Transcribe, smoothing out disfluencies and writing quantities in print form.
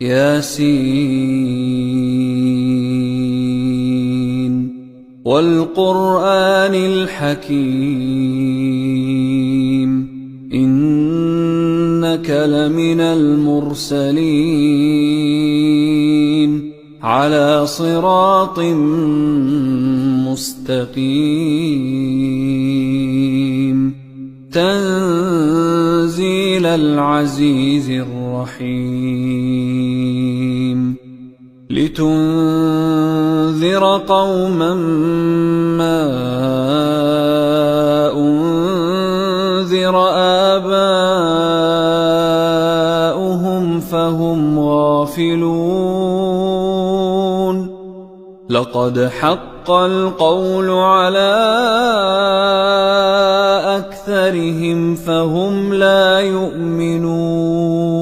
ياسين والقرآن الحكيم إنك لمن المرسلين على صراط مستقيم تنزيل العزيز الرحيم لتنذر قوما ما أنذر آباؤهم فهم غافلون لقد حق القول على أكثرهم فهم لا يؤمنون